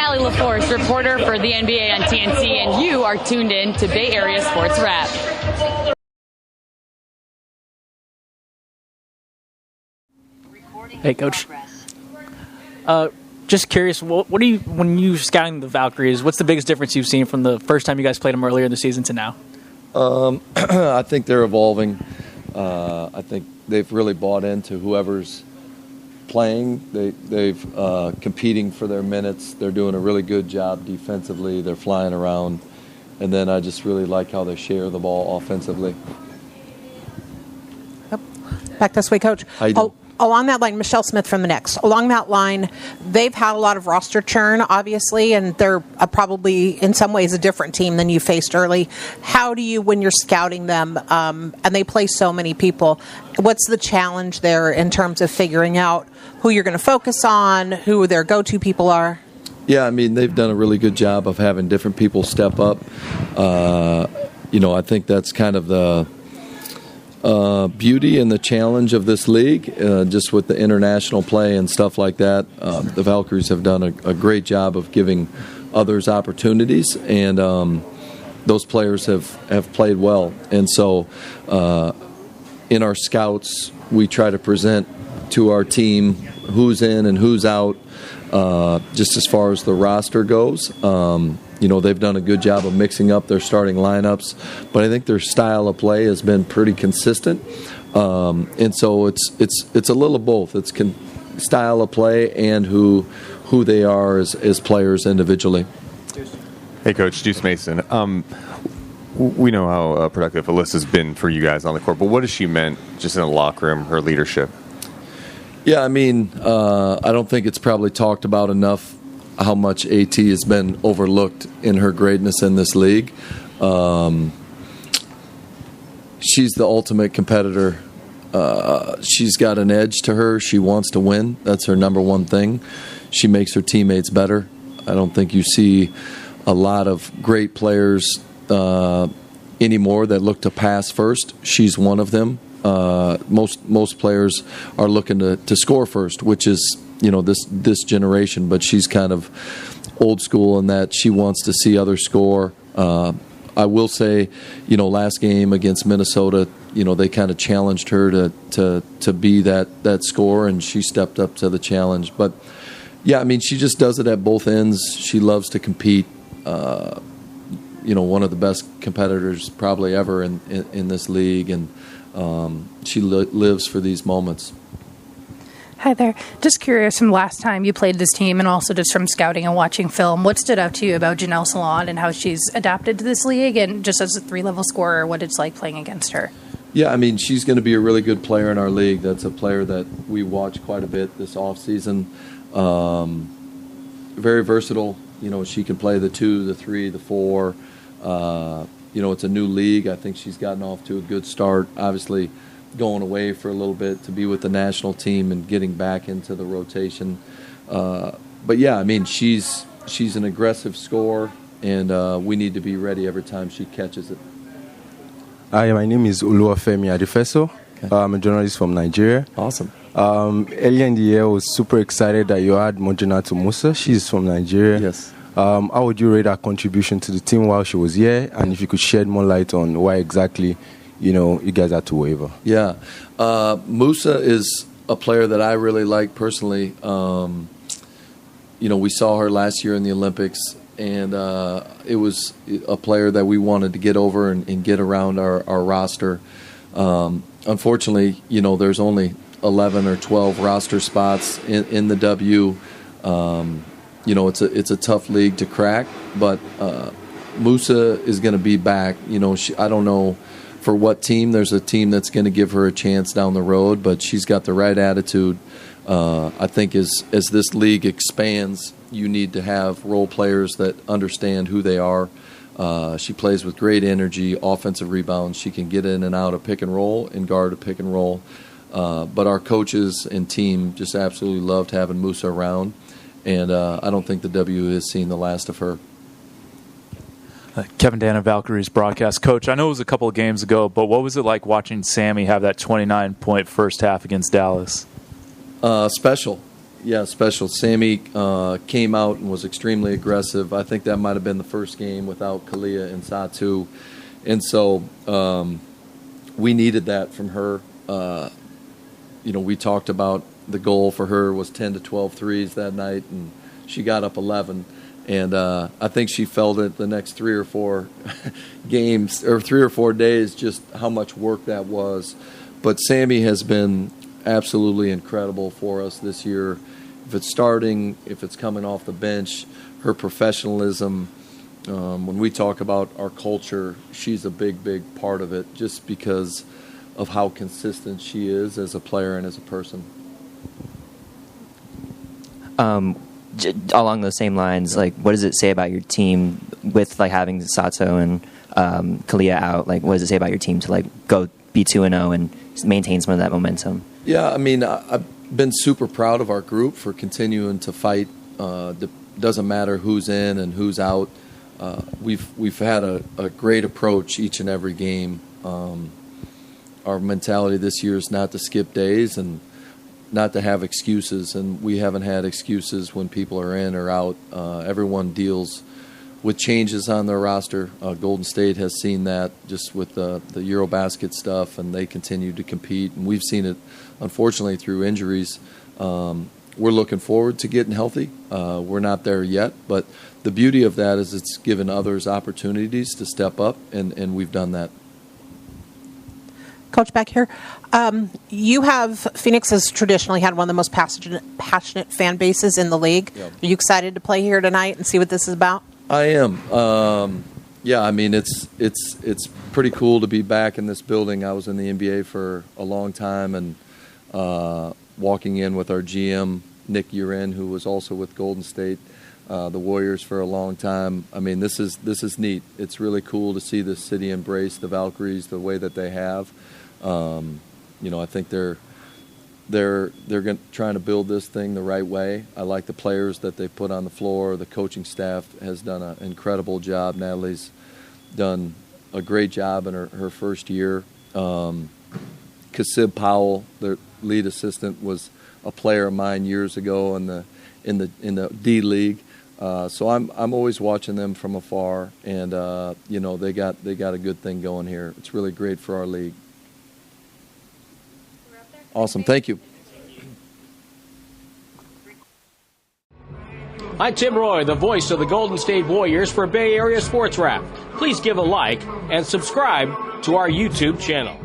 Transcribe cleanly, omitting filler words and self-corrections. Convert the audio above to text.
Allie LaForce, reporter for the NBA on TNT, and you are tuned in to Bay Area Sports Wrap. Hey, Coach. Just curious, what do you, when you scouting the Valkyries, what's the biggest difference you've seen from the first time you guys played them earlier in the season to now? I think they're evolving. I think they've really bought into whoever's playing. They've competing for their minutes. They're doing a really good job defensively. They're flying around. And then I just really like how they share the ball offensively. Yep. Back this way, Coach. How you doing? Along that line, Michelle Smith from the Knicks. Along that line, they've had a lot of roster churn, obviously, and they're probably in some ways a different team than you faced early. How do you, when you're scouting them, and they play so many people, what's the challenge there in terms of figuring out who you're going to focus on, who their go-to people are? Yeah, I mean, they've done a really good job of having different people step up. I think that's kind of the beauty and the challenge of this league, just with the international play and stuff like that. The Valkyries have done a great job of giving others opportunities, and those players have played well. And so in our scouts, we try to present to our team who's in and who's out, just as far as the roster goes. They've done a good job of mixing up their starting lineups, but I think their style of play has been pretty consistent. And so it's a little of both. It's style of play and who they are as players individually. Hey, Coach, Deuce Mason. We know how productive Alyssa's been for you guys on the court, but what has she meant just in the locker room, her leadership? Yeah, I mean, I don't think it's probably talked about enough how much AT has been overlooked in her greatness in this league. She's the ultimate competitor. She's got an edge to her. She wants to win. That's her number one thing. She makes her teammates better. I don't think you see a lot of great players anymore that look to pass first. She's one of them. Most players are looking to score first, which is this generation, but she's kind of old school in that she wants to see others score. I will say, last game against Minnesota, they kind of challenged her to be that scorer, and she stepped up to the challenge. But yeah, I mean, she just does it at both ends. She loves to compete. One of the best competitors probably ever in this league, and she lives for these moments. Hi there. Just curious, from last time you played this team and also just from scouting and watching film, what stood out to you about Janelle Salon and how she's adapted to this league, and just as a three-level scorer, what it's like playing against her? Yeah, I mean, she's going to be a really good player in our league. That's a player that we watch quite a bit this offseason. Very versatile. She can play the 2, the 3, the 4. It's a new league. I think she's gotten off to a good start. Obviously, going away for a little bit to be with the national team and getting back into the rotation. But yeah, I mean, she's an aggressive scorer, and we need to be ready every time she catches it. Hi, my name is Oluwafemi Adefeso. Okay. I'm a journalist from Nigeria. Awesome. Earlier in the year, I was super excited that you had Mojenatu Musa. She's from Nigeria. Yes. How would you rate her contribution to the team while she was here? And if you could shed more light on why exactly you guys had to waiver. Yeah. Musa is a player that I really like personally. We saw her last year in the Olympics, and it was a player that we wanted to get over and get around our roster. Unfortunately, there's only 11 or 12 roster spots in the W. It's a tough league to crack, but Musa is going to be back. I don't know for what team. There's a team that's going to give her a chance down the road, but she's got the right attitude. I think as this league expands, you need to have role players that understand who they are. She plays with great energy, offensive rebounds. She can get in and out of pick and roll and guard a pick and roll. But our coaches and team just absolutely loved having Musa around, and I don't think the W has seen the last of her. Kevin Dana, Valkyries broadcast. Coach, I know it was a couple of games ago, but what was it like watching Sammy have that 29-point first half against Dallas? Special. Yeah, special. Sammy came out and was extremely aggressive. I think that might have been the first game without Kalia and Satu. And so we needed that from her. We talked about the goal for her was 10 to 12 threes that night, and she got up 11. And I think she felt it the next 3 or 4 games or 3 or 4 days just how much work that was. But Sammy has been absolutely incredible for us this year. If it's starting, if it's coming off the bench, her professionalism. When we talk about our culture, she's a big, big part of it just because of how consistent she is as a player and as a person. Along those same lines, like, what does it say about your team with like having Sato and Kalia out? Like, what does it say about your team to like go be 2-0 and maintain some of that momentum? Yeah, I mean, I've been super proud of our group for continuing to fight. Doesn't matter who's in and who's out. We've had a great approach each and every game. Our mentality this year is not to skip days and not to have excuses, and we haven't had excuses when people are in or out. Everyone deals with changes on their roster. Golden State has seen that just with the Eurobasket stuff, and they continue to compete. And we've seen it, unfortunately, through injuries. We're looking forward to getting healthy. We're not there yet, but the beauty of that is it's given others opportunities to step up, and we've done that. Coach, back here, Phoenix has traditionally had one of the most passionate fan bases in the league. Yep. Are you excited to play here tonight and see what this is about? I am. Yeah, I mean, it's pretty cool to be back in this building. I was in the NBA for a long time, and walking in with our GM, Nick Urin, who was also with Golden State, the Warriors for a long time. I mean, this is neat. It's really cool to see this city embrace the Valkyries the way that they have. I think they're trying to build this thing the right way. I like the players that they put on the floor. The coaching staff has done an incredible job. Natalie's done a great job in her first year. Kasib Powell, their lead assistant, was a player of mine years ago in the D League. So I'm always watching them from afar, and they got a good thing going here. It's really great for our league. Awesome, thank you. Hi, Tim Roy, the voice of the Golden State Warriors for Bay Area Sports Wrap. Please give a like and subscribe to our YouTube channel.